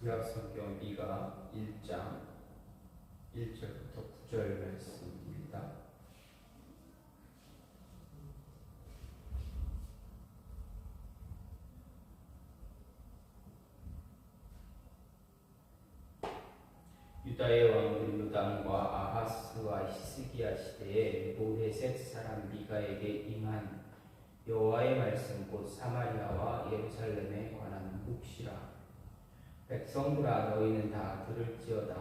구약성경 미가 1장 1절부터 9절 말씀입니다. 유다의 왕 요담과 아하스와 히스기야 시대에 모레셋 사람 미가에게 임한 여호와의 말씀 곧 사마리아와 예루살렘에 관한 묵시라. 백성들아 너희는 다 들을지어다.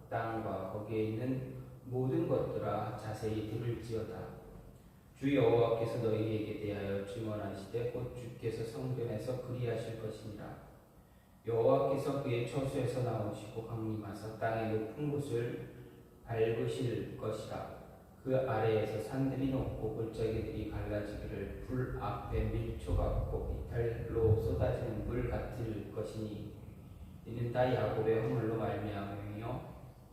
땅과 거기에 있는 모든 것들아 자세히 들을지어다. 주 여호와께서 너희에게 대하여 증언하시되 곧 주께서 성전에서 그리하실 것이니라. 여호와께서 그의 처소에서 나오시고 강림하사 땅의 높은 곳을 밟으실 것이라. 그 아래에서 산들이 높고 골짜기들이 갈라지기를 불 앞에 밀초 같고 이탈로 쏟아지는 물 같을 것이니 이는 다 야곱의 허물로 말미암으며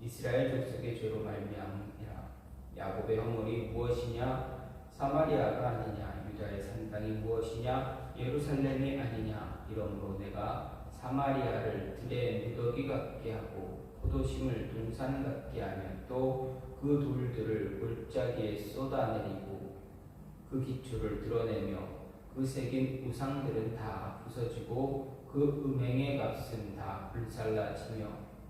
이스라엘 족속의 죄로 말미암으니라. 야곱의 허물이 무엇이냐? 사마리아가 아니냐? 유다의 산당이 무엇이냐? 예루살렘이 아니냐? 이러므로 내가 사마리아를 들의 무더기 같게 하고 포도심을 동산 같게 하며 또 그 돌들을 골짜기에 쏟아내리고 그 기초를 드러내며 그 새긴 우상들은 다 부서지고 그 음행의 값은 다 불살라지며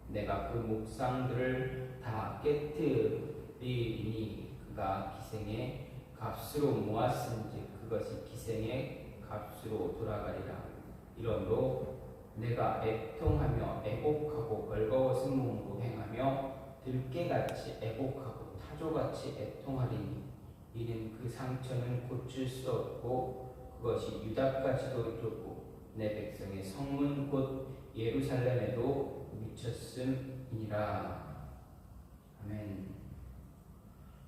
내가 그 목상들을 다 깨뜨리니 그가 기생의 값으로 모았은즉 그것이 기생의 값으로 돌아가리라. 이러므로 내가 애통하며 애곡하고 벌거벗은 몸으로 행하며 들깨같이 애곡하고 타조같이 애통하리니 이는 그 상처는 고칠 수 없고 그것이 유다까지도 이르고 내 백성의 성문 곧 예루살렘에도 미쳤음이니라. 아멘.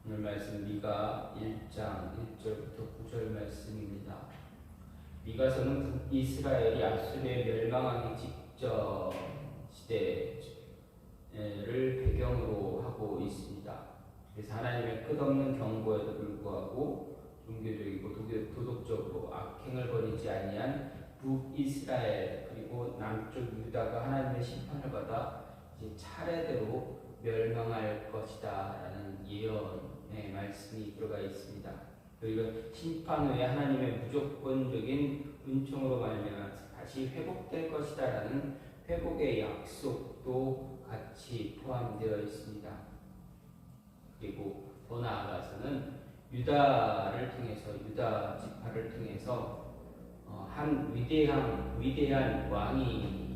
오늘 말씀 미가 1장 1절부터 9절 말씀입니다. 미가서는 북이스라엘이 아수르에 멸망하기 직전 시대를 배경으로 하고 있습니다. 그래서 하나님의 끝없는 경고에도 불구하고 종교적이고 도덕적으로 악행을 벌이지 아니한 북이스라엘 그리고 남쪽 유다가 하나님의 심판을 받아 이제 차례대로 멸망할 것이다라는 예언의 말씀이 들어가 있습니다. 그리고 심판 후에 하나님의 무조건적인 은총으로 말미암아 다시 회복될 것이다라는 회복의 약속도 같이 포함되어 있습니다. 그리고 더 나아가서는 유다를 통해서 유다 지파를 통해서 한 위대한 왕이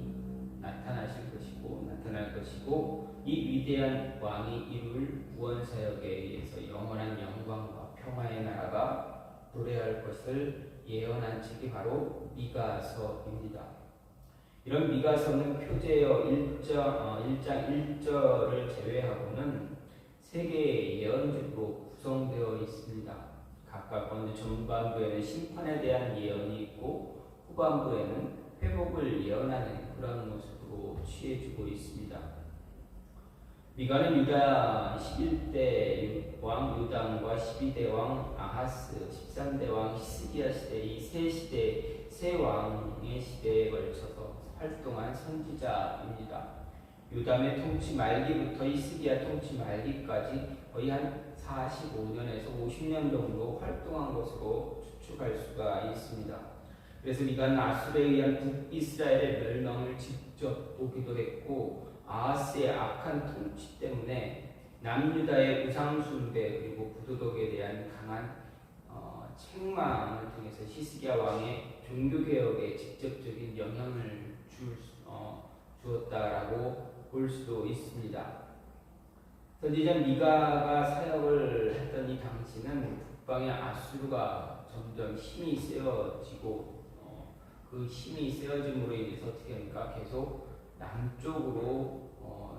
나타날 것이고 이 위대한 왕이 이룰 구원 사역에 의해서 영원한 영광과 평화의 나라가 도래할 것을 예언한 책이 바로 미가서입니다. 이런 미가서는 표제어 1장 1절을 제외하고는 3개의 예언집으로 구성되어 있습니다. 각각 먼저 전반부에는 심판에 대한 예언이 있고 후반부에는 회복을 예언하는 그런 모습으로 취해지고 있습니다. 미가는 유다 11대 왕 요담과 12대 왕 아하스, 13대 왕 히스기야 시대 이 세 왕의 시대에 걸쳐서 활동한 선지자입니다. 요담의 통치 말기부터 히스기야 통치 말기까지 거의 한 45년에서 50년 정도 활동한 것으로 추측할 수가 있습니다. 그래서 미가는 아수르에 의한 북이스라엘의 멸망을 직접 보기도 했고 아하스의 악한 통치 때문에 남유다의 우상숭배 그리고 부도덕에 대한 강한 책망을 통해서 히스기야 왕의 종교개혁에 직접적인 영향을 주었다라고 볼 수도 있습니다. 선지자 미가가 사역을 했던 이 당시는 북방의 아수르가 점점 힘이 세어지고 그 힘이 세어짐으로 인해서 어떻게 합니까? 계속 남쪽으로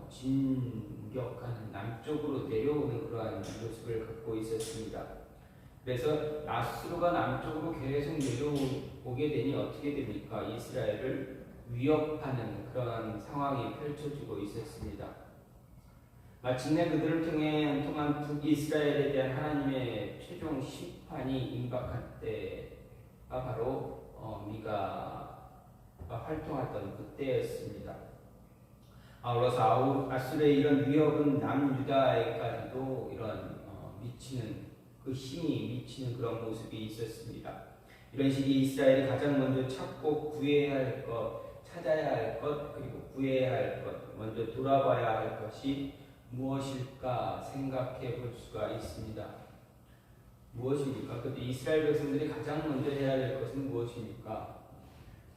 진격하는 남쪽으로 내려오는 그러한 모습을 갖고 있었습니다. 그래서 아수르가 남쪽으로 계속 내려오게 되니 어떻게 됩니까? 이스라엘을 위협하는 그러한 상황이 펼쳐지고 있었습니다. 마침내 그들을 통한 북이스라엘에 대한 하나님의 최종 심판이 임박할 때가 바로 미가가 활동했던 그때였습니다. 아울러서 아수르의 이런 위협은 남유다에까지도 이런 미치는 그 힘이 미치는 그런 모습이 있었습니다. 이런 시기에 이스라엘이 가장 먼저 찾고 구해야 할 것, 찾아야 할 것, 그리고 구해야 할 것, 먼저 돌아봐야 할 것이 무엇일까 생각해 볼 수가 있습니다. 무엇입니까? 그때 이스라엘 백성들이 가장 먼저 해야 될 것은 무엇입니까?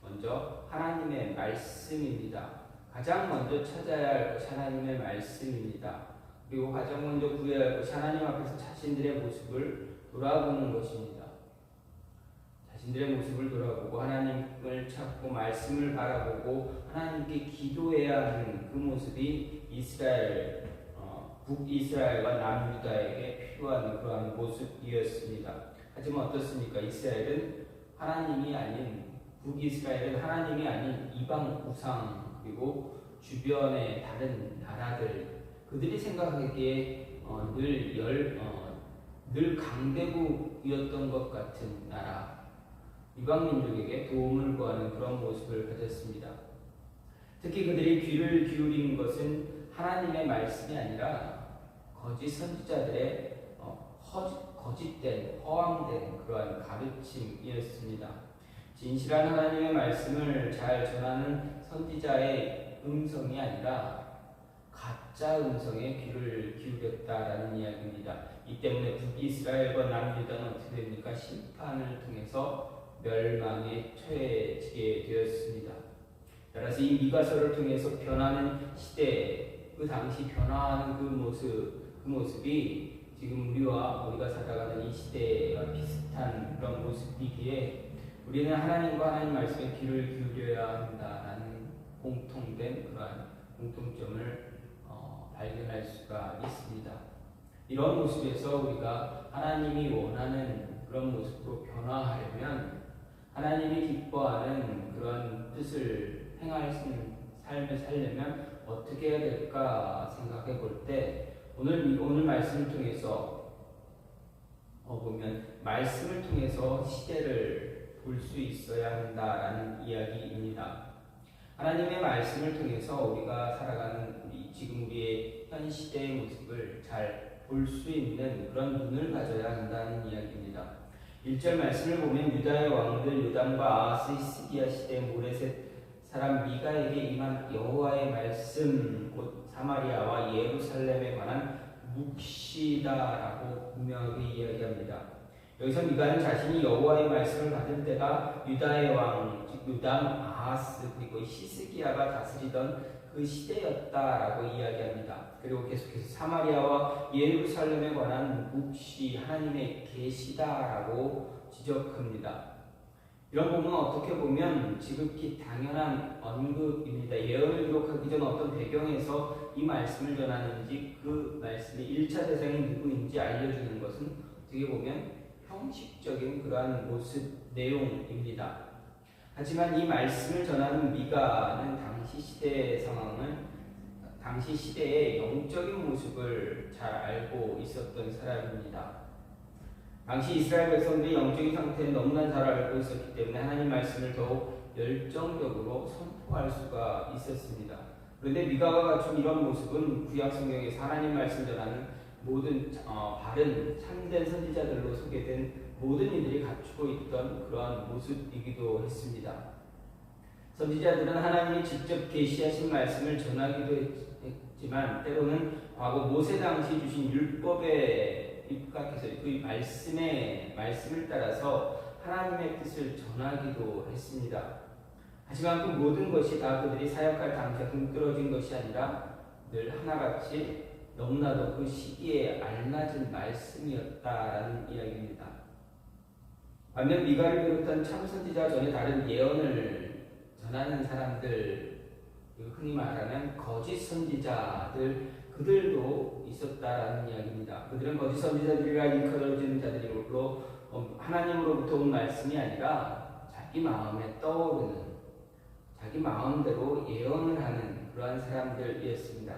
먼저 하나님의 말씀입니다. 가장 먼저 찾아야 할 것이 하나님의 말씀입니다. 그리고 가장 먼저 구해야 할 것이 하나님 앞에서 자신들의 모습을 돌아보는 것입니다. 자신들의 모습을 돌아보고 하나님을 찾고 말씀을 바라보고 하나님께 기도해야 하는 그 모습이 북이스라엘과 남유다에게 필요한 그러한 모습이었습니다. 하지만 어떻습니까? 이스라엘은 하나님이 아닌 북이스라엘은 하나님이 아닌 이방 우상 그리고 주변의 다른 나라들 그들이 생각하기에 늘 강대국이었던 것 같은 나라 이방 민족에게 도움을 구하는 그런 모습을 가졌습니다. 특히 그들이 귀를 기울이는 것은 하나님의 말씀이 아니라 거짓 선지자들의 거짓된 허황된 그러한 가르침이었습니다. 진실한 하나님의 말씀을 잘 전하는 선지자의 음성이 아니라 가짜 음성에 귀를 기울였다라는 이야기입니다. 이 때문에 북이스라엘과 남유다는 어떻게 됩니까? 심판을 통해서 멸망에 처해지게 되었습니다. 따라서 이 미가서를 통해서 변하는 시대, 그 당시 변화하는 그 모습이 지금 우리가 살아가는 이 시대와 비슷한 그런 모습이기에 우리는 하나님과 하나님 말씀에 귀를 기울여야 한다라는 공통된 그러한 공통점을 발견할 수가 있습니다. 이런 모습에서 우리가 하나님이 원하는 그런 모습으로 변화하려면 하나님이 기뻐하는 그런 뜻을 행할 수 있는 삶을 살려면 어떻게 해야 될까 생각해 볼 때 오늘 말씀을 통해서 보면 말씀을 통해서 시대를 볼 수 있어야 한다라는 이야기입니다. 하나님의 말씀을 통해서 우리가 살아가는 지금 우리의 현 시대의 모습을 잘 볼 수 있는 그런 눈을 가져야 한다는 이야기입니다. 1절 말씀을 보면 유다의 왕들 요담과 아하스 히스기야 시대 모레셋 사람 미가에게 임한 여호와의 말씀 곧 사마리아와 예루살렘에 관한 묵시다라고 분명하게 이야기합니다. 여기서 미가는 자신이 여호와의 말씀을 받을 때가 유다의 왕 즉 요담, 아하스 그리고 히스기야가 다스리던 그 시대였다라고 이야기합니다. 그리고 계속해서 사마리아와 예루살렘에 관한 묵시 하나님의 계시다라고 지적합니다. 이런 부분은 어떻게 보면 지극히 당연한 언급입니다. 예언을 기록하기 전 어떤 배경에서 이 말씀을 전하는지 그 말씀의 1차 대상이 누구인지 알려주는 것은 어떻게 보면 형식적인 그러한 모습 내용입니다. 하지만 이 말씀을 전하는 미가는 당시 시대의 상황을 당시 시대의 영적인 모습을 잘 알고 있었던 사람입니다. 당시 이스라엘 백성들이 영적인 상태는 너무나 잘 알고 있었기 때문에 하나님 말씀을 더욱 열정적으로 선포할 수가 있었습니다. 그런데 미가가 갖춘 이런 모습은 구약 성경에서 하나님 말씀 전하는 모든 바른 참된 선지자들로 소개된 모든 이들이 갖추고 있던 그러한 모습이기도 했습니다. 선지자들은 하나님이 직접 계시하신 말씀을 전하기도 했지만 때로는 과거 모세 당시 주신 율법에 입각해서 그 말씀을 따라서 하나님의 뜻을 전하기도 했습니다. 하지만 그 모든 것이 다 그들이 사역할 당시에 동떨어진 것이 아니라 늘 하나같이 너무나도 그 시기에 알맞은 말씀이었다라는 이야기입니다. 반면 미가를 비롯한 참선지자 전에 다른 예언을 전하는 사람들, 흔히 말하는 거짓 선지자들, 그들도 있었다라는 이야기입니다. 그들은 거짓 선지자들이라 일컬어지는 자들이로 하나님으로부터 온 말씀이 아니라 자기 마음에 떠오르는, 자기 마음대로 예언을 하는 그러한 사람들이었습니다.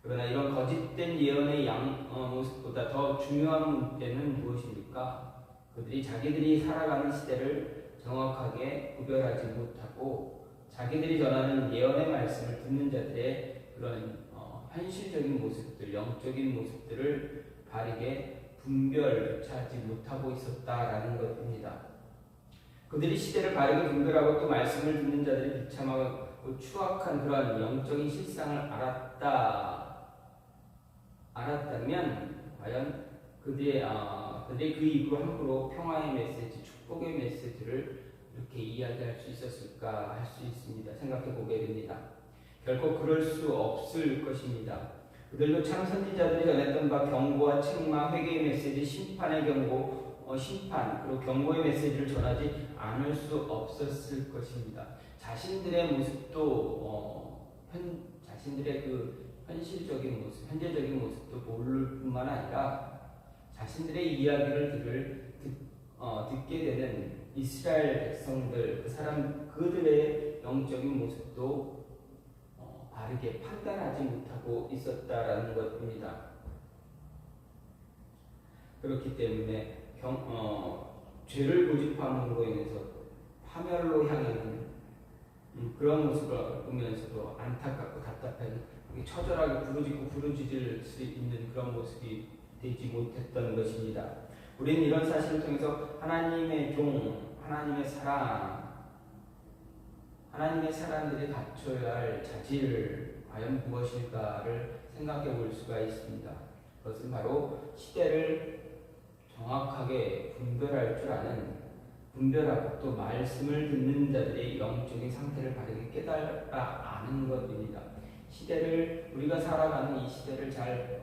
그러나 이런 거짓된 예언의 모습보다 더 중요한 문제는 무엇입니까? 그들이 자기들이 살아가는 시대를 정확하게 구별하지 못하고 자기들이 전하는 예언의 말씀을 듣는 자들의 그런 현실적인 모습들, 영적인 모습들을 바르게 분별조차 하지 못하고 있었다라는 것입니다. 그들이 시대를 바르게 분별하고 또 말씀을 듣는 자들이 비참하고 추악한 그러한 영적인 실상을 알았다면 과연 그들의 그 입으로 함부로 평화의 메시지, 축복의 메시지를 이렇게 이야기할 수 있었을까 할 수 있습니다. 생각해 보게 됩니다. 결코 그럴 수 없을 것입니다. 그들도 참 선지자들이 전했던 바 경고와 책망, 회개의 메시지, 심판의 경고, 심판 그리고 경고의 메시지를 전하지 않을 수 없었을 것입니다. 자신들의 모습도 자신들의 그 현실적인 모습, 현재적인 모습도 모를 뿐만 아니라 자신들의 이야기를 듣게 되는 이스라엘 백성들, 그들의 영적인 모습도 바르게 판단하지 못하고 있었다라는 것입니다. 그렇기 때문에 죄를 고집함으로 인해서 파멸로 향하는 그런 모습을 보면서도 안타깝고 답답한 처절하게 부르짖을 수 있는 그런 모습이 되지 못했던 것입니다. 우리는 이런 사실을 통해서 하나님의 종, 하나님의 사람들이 갖춰야 할 자질 과연 무엇일까를 생각해 볼 수가 있습니다. 그것은 바로 시대를 정확하게 분별하고 또 말씀을 듣는 자들의 영적인 상태를 바르게 깨달아 아는 것입니다. 우리가 살아가는 이 시대를 잘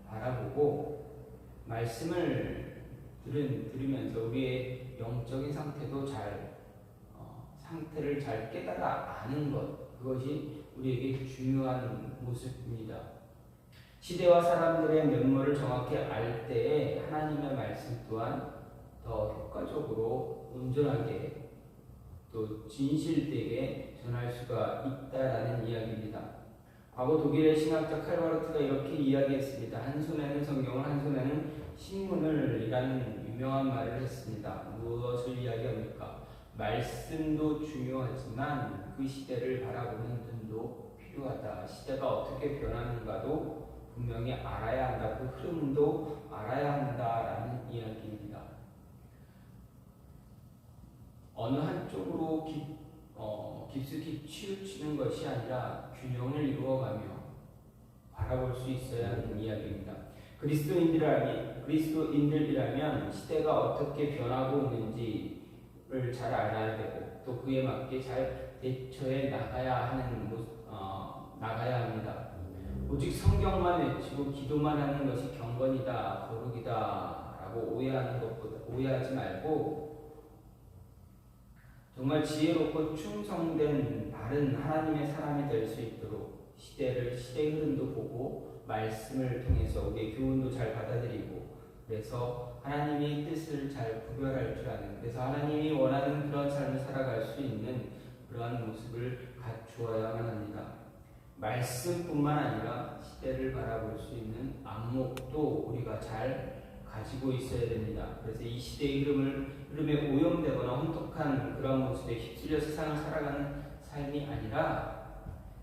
바라보고 말씀을 들으면서 우리의 영적인 상태를 잘 깨달아 아는 것, 그것이 우리에게 중요한 모습입니다. 시대와 사람들의 면모를 정확히 알 때에 하나님의 말씀 또한 더 효과적으로 온전하게 또 진실되게 전할 수가 있다라는 이야기입니다. 과거 독일의 신학자 칼바르트가 이렇게 이야기했습니다. 한 손에는 성경을, 한 손에는 신문을 이라는 유명한 말을 했습니다. 무엇을 이야기합니까? 말씀도 중요하지만 그 시대를 바라보는 눈도 필요하다. 시대가 어떻게 변하는가도 분명히 알아야 한다. 그 흐름도 알아야 한다라는 이야기입니다. 어느 한쪽으로 깊숙이 치우치는 것이 아니라 균형을 이루어가며 바라볼 수 있어야 하는 이야기입니다. 그리스도인들이라면 시대가 어떻게 변하고 있는지를 잘 알아야 되고 또 그에 맞게 잘 대처해 나가야 합니다. 오직 성경만 외치고 기도만 하는 것이 경건이다, 거룩이다 라고 오해하지 말고 정말 지혜롭고 충성된 바른 하나님의 사람이 될 수 있도록 시대의 흐름도 보고 말씀을 통해서 우리의 교훈도 잘 받아들이고 그래서 하나님의 뜻을 잘 구별할 줄 아는, 그래서 하나님이 원하는 그런 삶을 살아갈 수 있는 그러한 모습을 갖추어야만 합니다. 말씀뿐만 아니라 시대를 바라볼 수 있는 안목도 우리가 잘 가지고 있어야 됩니다. 그래서 이 시대의 흐름에 오염되거나 혼탁한 그런 모습에 휩쓸려 세상을 살아가는 삶이 아니라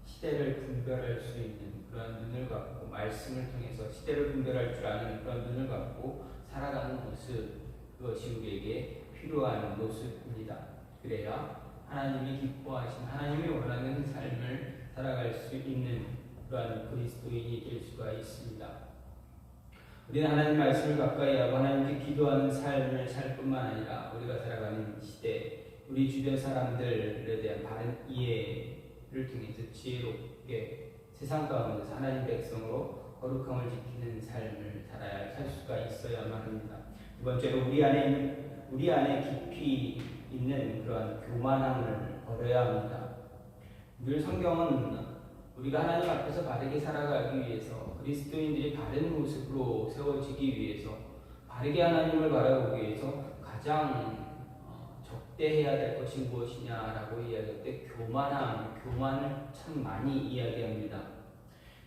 시대를 분별할 수 있는 그런 눈을 갖고 말씀을 통해서 시대를 분별할 줄 아는 그런 눈을 갖고 살아가는 모습, 그것이 우리에게 필요한 모습입니다. 그래야 하나님이 기뻐하신, 하나님이 원하는 삶을 살아갈 수 있는 그러한 그리스도인이 될 수가 있습니다. 우리는 하나님 말씀을 가까이 하고 하나님께 기도하는 삶을 살 뿐만 아니라 우리가 살아가는 시대, 우리 주변 사람들에 대한 바른 이해를 통해서 지혜롭게 세상 가운데서 하나님 백성으로 거룩함을 지키는 삶을 살 수가 있어야만 합니다. 두 번째로 우리 안에 깊이 있는 그러한 교만함을 버려야 합니다. 늘 성경은 우리가 하나님 앞에서 바르게 살아가기 위해서 그리스도인들이 바른 모습으로 세워지기 위해서 바르게 하나님을 바라보기 위해서 가장 적대해야 될 것이 무엇이냐라고 이야기할 때 교만을 참 많이 이야기합니다.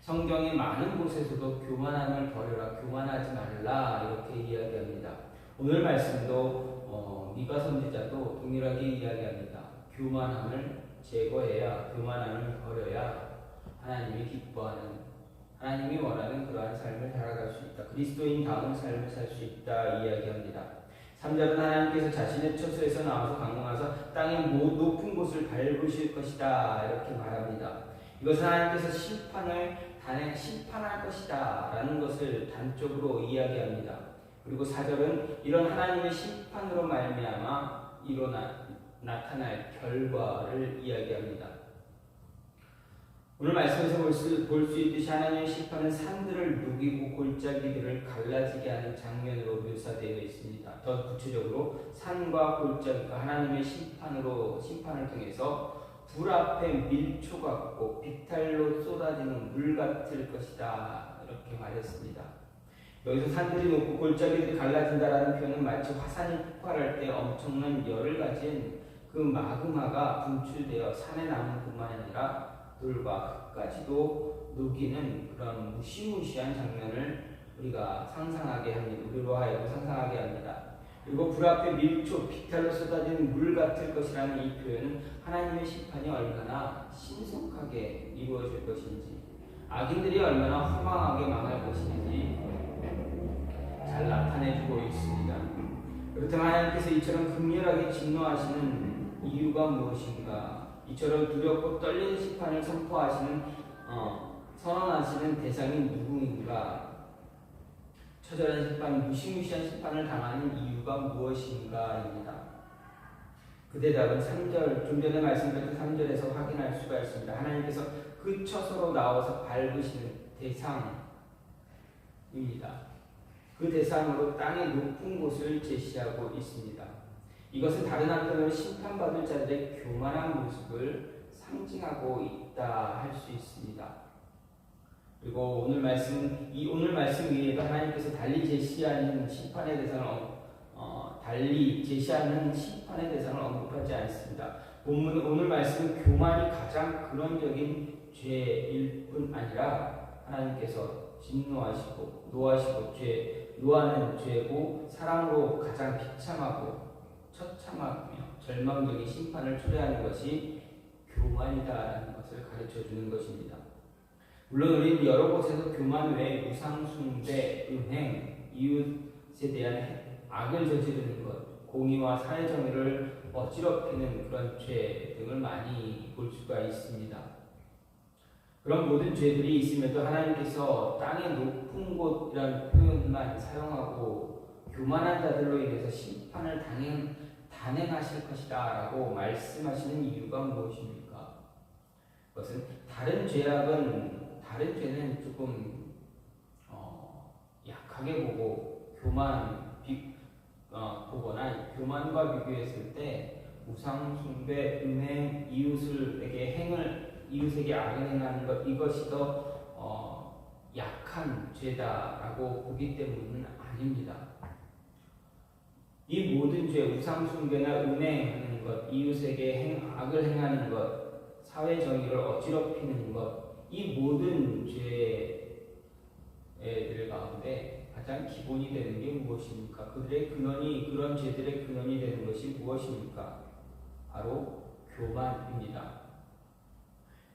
성경의 많은 곳에서도 교만함을 버려라, 교만하지 말라 이렇게 이야기합니다. 오늘 말씀도 미가 선지자도 동일하게 이야기합니다. 교만함을 제거해야, 교만함을 버려야 하나님이 기뻐하는, 하나님이 원하는 그러한 삶을 살아갈 수 있다. 그리스도인다운 삶을 살 수 있다 이야기합니다. 3절은 하나님께서 자신의 처소에서 나와서 강공하서 땅의 높은 곳을 밟으실 것이다 이렇게 말합니다. 이것은 하나님께서 심판할 것이다 라는 것을 단적으로 이야기합니다. 그리고 4절은 이런 하나님의 심판으로 말미암아 나타날 결과를 이야기합니다. 오늘 말씀에서 볼 수 있듯이 하나님의 심판은 산들을 누기고 골짜기들을 갈라지게 하는 장면으로 묘사되어 있습니다. 더 구체적으로 산과 골짜기가 하나님의 심판을 통해서 불 앞에 밀초 같고 비탈로 쏟아지는 물 같을 것이다 이렇게 말했습니다. 여기서 산들이 높고 골짜기들이 갈라진다라는 표현은 마치 화산이 폭발할 때 엄청난 열을 가진 그 마그마가 분출되어 산의 나무뿐만 아니라 돌과 흙까지도 녹이는 그런 무시무시한 장면을 우리가 상상하게 합니다. 우리로 하여금 상상하게 합니다. 그리고 불 앞에 밀초, 비탈로 쏟아지는 물 같을 것이라는 이 표현은 하나님의 심판이 얼마나 신속하게 이루어질 것인지, 악인들이 얼마나 허망하게 망할 것인지 잘 나타내주고 있습니다. 그렇다면 하나님께서 이처럼 극렬하게 진노하시는 이유가 무엇인가? 이처럼 두렵고 떨리는 심판을 선언하시는 대상이 누구인가? 처절한 심판, 무시무시한 심판을 당하는 이유가 무엇인가입니다. 그 대답은 3절, 좀 전에 말씀드렸던 3절에서 확인할 수가 있습니다. 하나님께서 그 처소로 나와서 밟으시는 대상입니다. 그 대상으로 땅의 높은 곳을 제시하고 있습니다. 이것은 다른 한편으로 심판받을 자들의 교만한 모습을 상징하고 있다 할 수 있습니다. 그리고 오늘 말씀 위에도 하나님께서 달리 제시하는 심판의 대상을 언급하지 않습니다. 오늘 말씀은 교만이 가장 근원적인 죄일 뿐 아니라 하나님께서 진노하시고 노하는 죄고 사랑으로 가장 비참하고 처참하며 절망적인 심판을 초래하는 것이 교만이다라는 것을 가르쳐 주는 것입니다. 물론 우리는 여러 곳에서 교만 외에 우상 숭배, 음행, 이웃에 대한 악을 저지르는 것, 공의와 사회정의를 어지럽히는 그런 죄 등을 많이 볼 수가 있습니다. 그런 모든 죄들이 있음에도 하나님께서 땅의 높은 곳이라는 표현만 사용하고 교만한 자들로 인해서 심판을 단행하실 것이다 라고 말씀하시는 이유가 무엇입니까? 그것은 다른 죄는 조금 약하게 보고 보거나 교만과 비교했을 때 우상 숭배, 음행, 이웃에게 악을 행하는 것, 이것이 더 약한 죄다라고 보기 때문은 아닙니다. 이 모든 죄, 우상 숭배나 음행하는 것, 이웃에게 악을 행하는 것, 사회 정의를 어지럽히는 것, 이 모든 죄들 가운데 가장 기본이 되는 게 무엇입니까? 그런 죄들의 근원이 되는 것이 무엇입니까? 바로 교만입니다.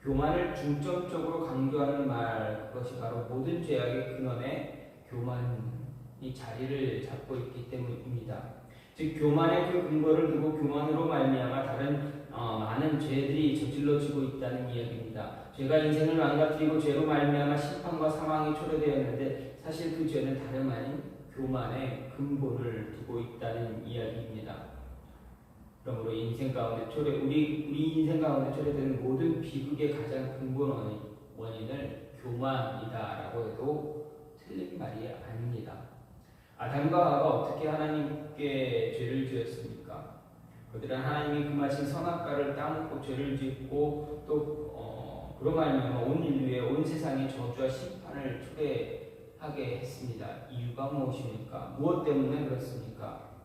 교만을 중점적으로 강조하는 말, 그것이 바로 모든 죄악의 근원에 교만이 자리를 잡고 있기 때문입니다. 즉 교만의 그 근거를 두고 교만으로 말미암아 다른 많은 죄들이 저질러지고 있다는 이야기입니다. 죄가 인생을 망가뜨리고 죄로 말미암아 심판과 사망이 초래되었는데 사실 그 죄는 다름 아닌 교만의 근본을 두고 있다는 이야기입니다. 그러므로 우리 인생 가운데 초래되는 모든 비극의 가장 근본 원인을 교만이다라고 해도 틀린 말이 아닙니다. 아담과 하와가 어떻게 하나님께 죄를 지었습니까? 그들은 하나님이 금하신 선악과를 따먹고 죄를 짓고 또 그로 말미암아 온 인류의 온 세상에 저주와 심판을 초래하게 했습니다. 이유가 무엇입니까? 무엇 때문에 그렇습니까?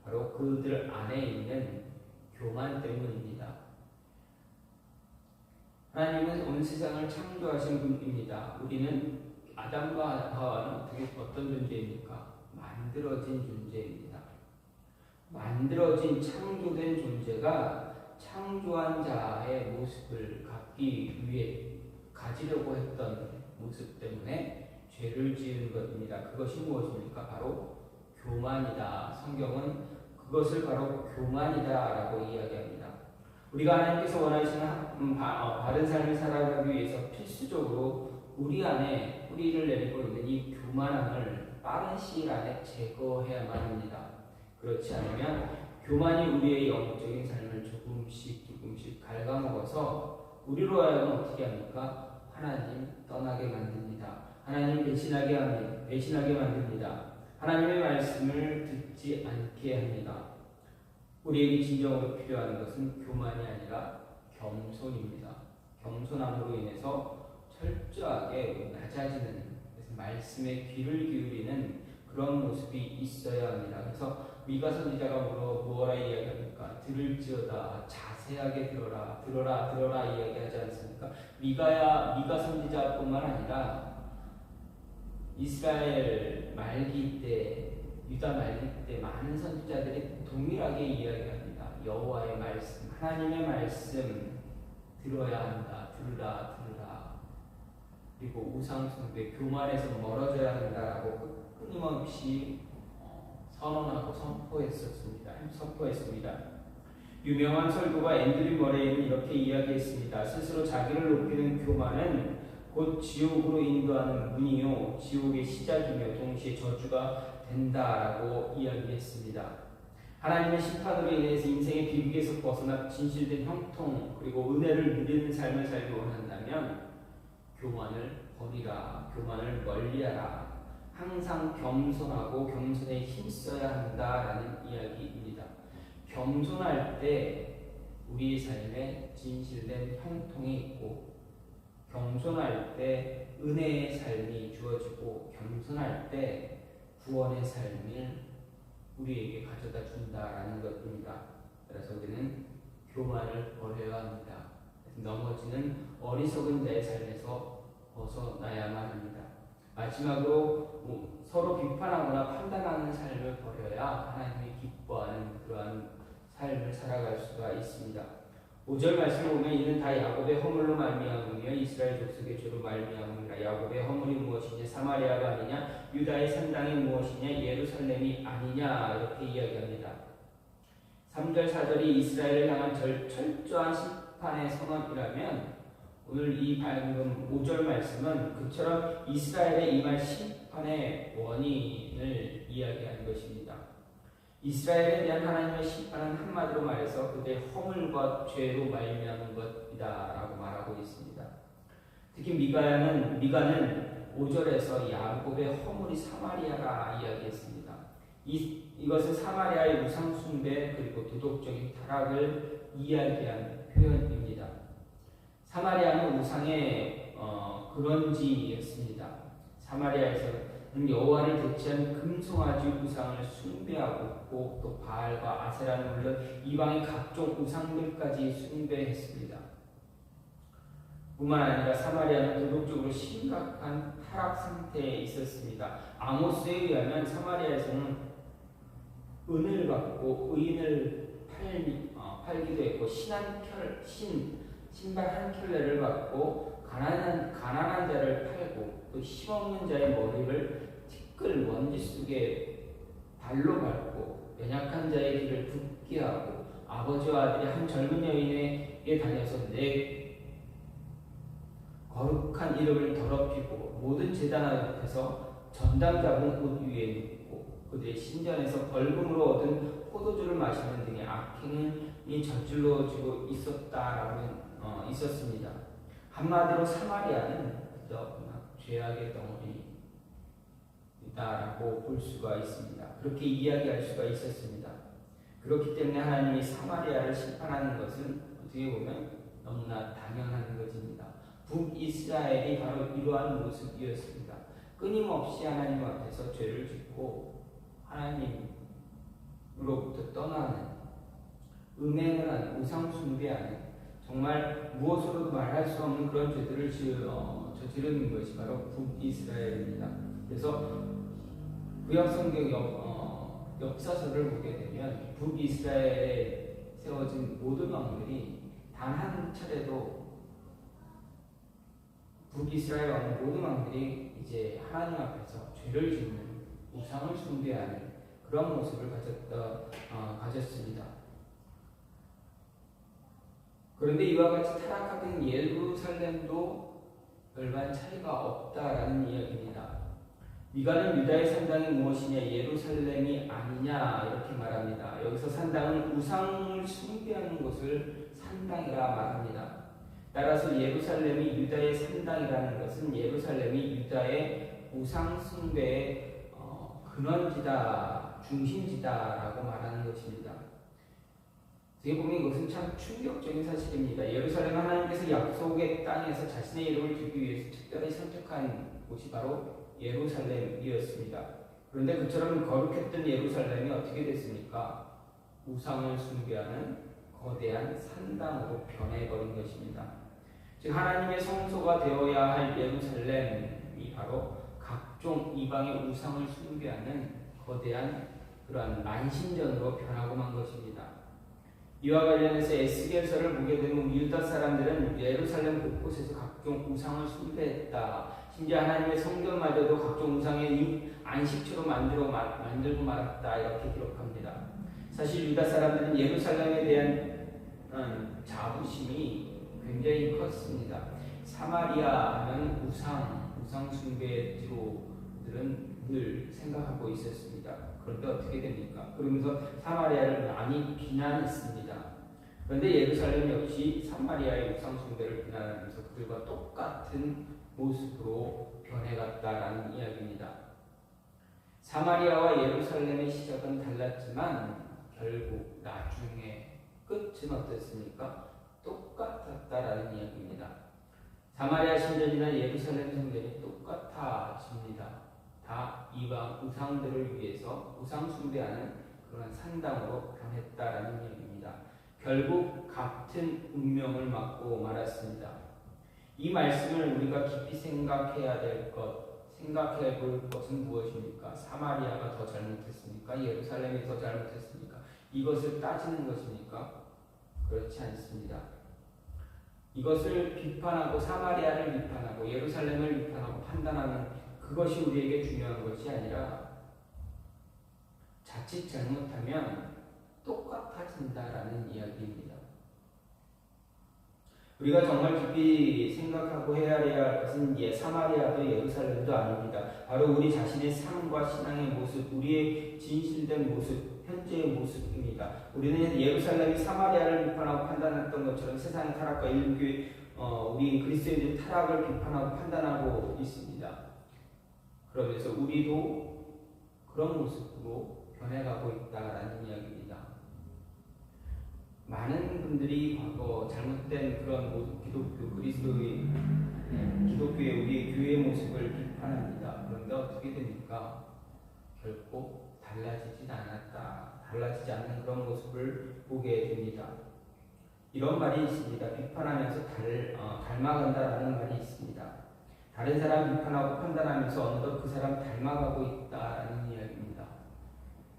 바로 그들 안에 있는 교만 때문입니다. 하나님은 온 세상을 창조하신 분입니다. 우리는 아담과 하와는 어떤 존재입니까? 만들어진 존재입니다. 만들어진 창조된 존재가 창조한 자의 모습을 갖기 위해 가지려고 했던 모습 때문에 죄를 지은 것입니다. 그것이 무엇입니까? 바로 교만이다. 성경은 그것을 바로 교만이다라고 이야기합니다. 우리가 하나님께서 원하시는 바른 삶을 살아가기 위해서 필수적으로 우리 안에 뿌리를 내리고 있는 이 교만함을 빠른 시일 안에 제거해야만 합니다. 그렇지 않으면 교만이 우리의 영적인 삶을 조금씩 갉아먹어서 우리로 하여금 어떻게 합니까? 하나님 떠나게 만듭니다. 하나님 배신하게 만듭니다. 하나님의 말씀을 듣지 않게 합니다. 우리에게 진정으로 필요한 것은 교만이 아니라 겸손입니다. 겸손함으로 인해서 철저하게 낮아지는, 그래서 말씀에 귀를 기울이는 그런 모습이 있어야 합니다. 그래서 미가 선지자가 뭐라 이야기합니까? 들을지어다, 자세하게 들어라 이야기하지 않습니까? 미가 선지자뿐만 아니라 이스라엘 말기 때, 유다 말기 때 많은 선지자들이 동일하게 이야기합니다. 여호와의 말씀, 하나님의 말씀 들어야 한다. 들으라. 그리고 우상 숭배, 교만에서 멀어져야 한다라고 끊임없이 선언하고 선포했습니다. 유명한 설교가 앤드류 머레이는 이렇게 이야기했습니다. 스스로 자기를 높이는 교만은 곧 지옥으로 인도하는 문이요 지옥의 시작이며 동시에 저주가 된다라고 이야기했습니다. 하나님의 심판으로 인해서 인생의 비극에서 벗어나 진실된 형통 그리고 은혜를 누리는 삶을 살기 원한다면 교만을 버리라. 교만을 멀리하라. 항상 겸손하고 겸손에 힘써야 한다라는 이야기입니다. 겸손할 때 우리의 삶에 진실된 형통이 있고, 겸손할 때 은혜의 삶이 주어지고, 겸손할 때 구원의 삶을 우리에게 가져다 준다라는 것입니다. 그래서 우리는 교만을 버려야 합니다. 넘어지는 어리석은 자의 삶에서 벗어나야만 합니다. 마지막으로 서로 비판하거나 판단하는 삶을 버려야 하나님이 기뻐하는 그러한 삶을 살아갈 수가 있습니다. 5절 말씀을 보면 이는 다 야곱의 허물로 말미암으며 이스라엘 족속의 죄로 말미암으니라. 야곱의 허물이 무엇이냐? 사마리아가 아니냐? 유다의 산당이 무엇이냐? 예루살렘이 아니냐? 이렇게 이야기합니다. 3절 4절이 이스라엘을 향한 철저한 심판의 선언이라면 오늘 이 방금 5절 말씀은 그처럼 이스라엘에 임할 심판의 원인을 이야기하는 것입니다. 이스라엘에 대한 하나님의 심판은 한마디로 말해서 그들의 허물과 죄로 말미암은 것이다라고 말하고 있습니다. 특히 미가는 5절에서 야곱의 허물이 사마리아라 이야기했습니다. 이것은 사마리아의 우상 숭배 그리고 도덕적인 타락을 이야기한 표현입니다. 사마리아는 우상의 근원지였습니다. 사마리아에서는 여호와를 대체한 금송아지 우상을 숭배하고 또 바알과 아세라는 물론 이방의 각종 우상들까지 숭배했습니다. 뿐만 아니라 사마리아는 도덕적으로 심각한 타락 상태에 있었습니다. 아모스에 의하면 사마리아에서는 은을 받고 의인을 팔기도 했고 신발 한 켤레를 받고 가난한 자를 팔고 또 힘없는 자의 머리를 티끌 먼지 속에 발로 밟고 연약한 자의 길을 붓게 하고 아버지와 아들이 한 젊은 여인에게 다녀서 내 거룩한 이름을 더럽히고 모든 제단 앞에서 전당 잡은 옷 위에 눕고 그들의 신전에서 벌금으로 얻은 포도주를 마시는 등의 악행이 저질러지고 있었습니다. 한마디로 사마리아는 그저 죄악의 덩어리다라고 볼 수가 있습니다. 그렇게 이야기할 수가 있었습니다. 그렇기 때문에 하나님이 사마리아를 심판하는 것은 어떻게 보면 너무나 당연한 것입니다. 북이스라엘이 바로 이러한 모습이었습니다. 끊임없이 하나님 앞에서 죄를 짓고 하나님으로부터 떠나는, 음행을 하는, 우상 숭배하는, 정말 무엇으로도 말할 수 없는 그런 죄들을 저지르는 것이 바로 북이스라엘입니다. 그래서 구약성경 역사서를 보게 되면 북이스라엘에 세워진 모든 왕들이 단 한 차례도 북이스라엘 왕 모든 왕들이 이제 하나님 앞에서 죄를 짓는 우상을 숭배하는 그런 모습을 가졌습니다. 그런데 이와 같이 타락하던 예루살렘도 별반 차이가 없다라는 이야기입니다. 미가는 유다의 산당이 무엇이냐 예루살렘이 아니냐 이렇게 말합니다. 여기서 산당은 우상을 숭배하는 곳을 산당이라 말합니다. 따라서 예루살렘이 유다의 산당이라는 것은 예루살렘이 유다의 우상 숭배의 근원지다, 중심지다라고 말하는 것입니다. 어떻게 보면 이것은 참 충격적인 사실입니다. 예루살렘 하나님께서 약속의 땅에서 자신의 이름을 두기 위해서 특별히 선택한 곳이 바로 예루살렘이었습니다. 그런데 그처럼 거룩했던 예루살렘이 어떻게 됐습니까? 우상을 숭배하는 거대한 산당으로 변해버린 것입니다. 즉 하나님의 성소가 되어야 할 예루살렘이 바로 각종 이방의 우상을 숭배하는 거대한 그러한 만신전으로 변하고 만 것입니다. 이와 관련해서 에스겔서를 보게 되면 유다 사람들은 예루살렘 곳곳에서 각종 우상을 숭배했다. 심지어 하나님의 성전마저도 각종 우상의 안식처로 만들고 말았다. 이렇게 기록합니다. 사실 유다 사람들은 예루살렘에 대한 자부심이 굉장히 컸습니다. 사마리아 하면 우상 숭배지로들은 늘 생각하고 있었습니다. 그런데 어떻게 됩니까? 그러면서 사마리아를 많이 비난했습니다. 그런데 예루살렘 역시 사마리아의 우상 숭배를 비난하면서 그들과 똑같은 모습으로 변해갔다라는 이야기입니다. 사마리아와 예루살렘의 시작은 달랐지만 결국 나중에 끝은 어땠습니까? 똑같았다라는 이야기입니다. 사마리아 신전이나 예루살렘 성전이 똑같아집니다. 다 이방 우상들을 위해서 우상 숭배하는 그런 산당으로 변했다라는 이야기입니다. 결국 같은 운명을 맞고 말았습니다. 이 말씀을 우리가 깊이 생각해야 볼 것은 무엇입니까? 사마리아가 더 잘못했습니까? 예루살렘이 더 잘못했습니까? 이것을 따지는 것입니까? 그렇지 않습니다. 이것을 비판하고 사마리아를 비판하고 예루살렘을 비판하고 판단하는 그것이 우리에게 중요한 것이 아니라 자칫 잘못하면 똑같아진다라는 이야기입니다. 우리가 정말 깊이 생각하고 헤아려야 할 것은 사마리아도 예루살렘도 아닙니다. 바로 우리 자신의 삶과 신앙의 모습, 우리의 진실된 모습, 현재의 모습입니다. 우리는 예루살렘이 사마리아를 비판하고 판단했던 것처럼 세상의 타락과 일부교회 우리 그리스도인들의 타락을 비판하고 판단하고 있습니다. 그러면서 우리도 그런 모습으로 변해가고 있다라는 이야기입니다. 많은 분들이 과거 잘못된 그런 기독교의 우리의 교회의 모습을 비판합니다. 그런데 어떻게 됩니까? 결코 달라지지 않는 그런 모습을 보게 됩니다. 이런 말이 있습니다. 비판하면서 닮아간다라는 말이 있습니다. 다른 사람 비판하고 판단하면서 어느덧 그 사람 닮아가고 있다라는 이야기입니다.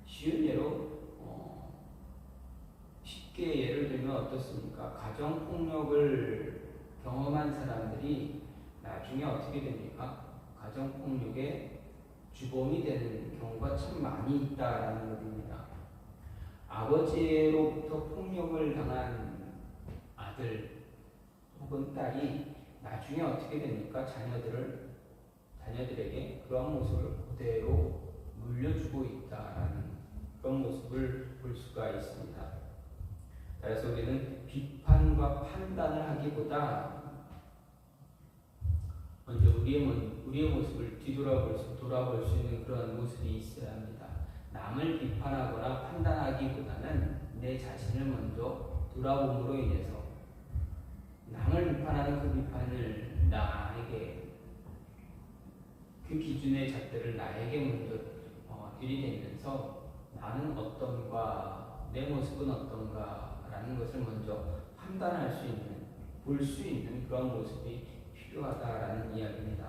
쉬운 예로 쉽게 예를 들면 어떻습니까? 가정폭력을 경험한 사람들이 나중에 어떻게 됩니까? 가정폭력의 주범이 되는 경우가 참 많이 있다라는 것입니다. 아버지로부터 폭력을 당한 아들 혹은 딸이 나중에 어떻게 됩니까? 자녀들에게 그런 모습을 그대로 물려주고 있다라는 그런 모습을 볼 수가 있습니다. 그래서 우리는 비판과 판단을 하기보다 먼저 우리의 모습을 돌아볼 수 있는 그런 모습이 있어야 합니다. 남을 비판하거나 판단하기보다는 내 자신을 먼저 돌아봄으로 인해서 남을 비판하는 그 비판을 나에게 그 기준의 잣대를 나에게 먼저 들이대면서 나는 어떤가, 내 모습은 어떤가라는 것을 먼저 판단할 수 있는, 볼 수 있는 그런 모습이 필요하다라는 이야기입니다.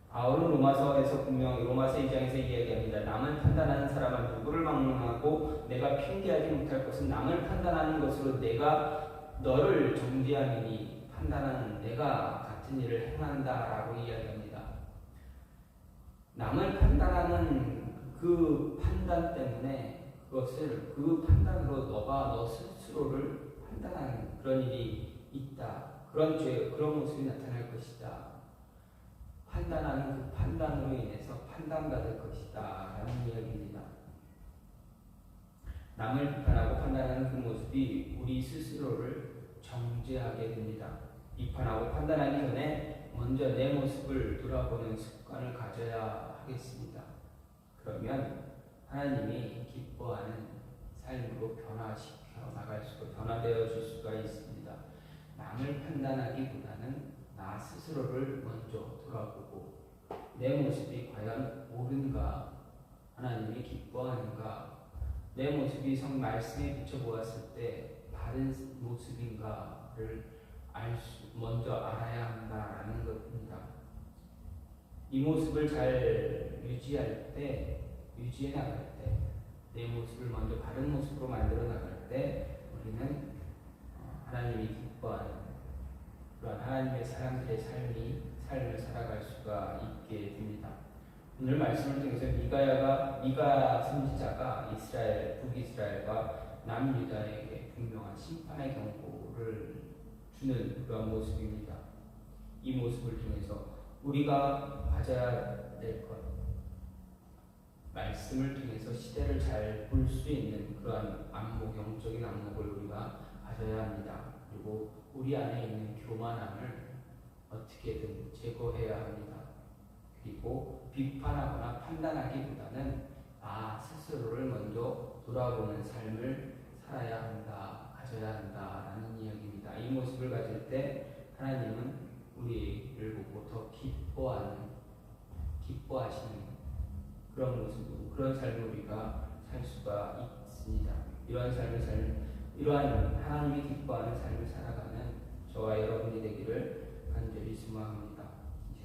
바울은 로마서에서 분명히 로마서 2장에서 이야기합니다. 남을 판단하는 사람은 누구를 막론하고 내가 핑계하지 못할 것은 남을 판단하는 것으로 내가 너를 정죄함이니 판단하는 내가 같은 일을 행한다라고 이야기합니다. 남을 판단하는 그 판단 때문에 그 판단으로 너가 너 스스로를 판단하는 그런 일이 있다. 그런 모습이 나타날 것이다. 판단하는 그 판단으로 인해서 판단받을 것이다. 라는 이야기입니다. 남을 비판하고 판단하는 그 모습이 우리 스스로를 정죄하게 됩니다. 비판하고 판단하기 전에 먼저 내 모습을 돌아보는 습관을 가져야 하겠습니다. 그러면 하나님이 기뻐하는 삶으로 변화되어 줄 수가 있습니다. 남을 판단하기보다는 나 스스로를 먼저 돌아보고 내 모습이 과연 옳은가, 하나님이 기뻐하는가, 내 모습이 말씀에 비춰보았을 때 바른 모습인가를 먼저 알아야 한다라는 것입니다. 이 모습을 잘 유지해 나갈 때, 내 모습을 먼저 바른 모습으로 만들어 나갈 때 우리는 하나님이 기뻐하는 그런 하나님의 사람들의 삶을 살아갈 수가 있게 됩니다. 오늘 말씀을 통해서 미가 선지자가 북이스라엘과 남유다에게 분명한 심판의 경고를 주는 그런 모습입니다. 이 모습을 통해서 우리가 가져야 될 것, 말씀을 통해서 시대를 잘 볼 수 있는 그러한 영적인 안목을 우리가 가져야 합니다. 그리고 우리 안에 있는 교만함을 어떻게든 제거해야 합니다. 그리고 비판하거나 판단하기보다는 나 스스로를 먼저 돌아보는 삶을 가져야 한다라는 이야기입니다. 이 모습을 가질 때 하나님은 우리를 보고 더 기뻐하시는 그런 모습으로, 그런 삶을 우리가 살 수가 있습니다. 이러한 하나님이 기뻐하는 삶을 살아가는 저와 여러분이 되기를 간절히 소망합니다.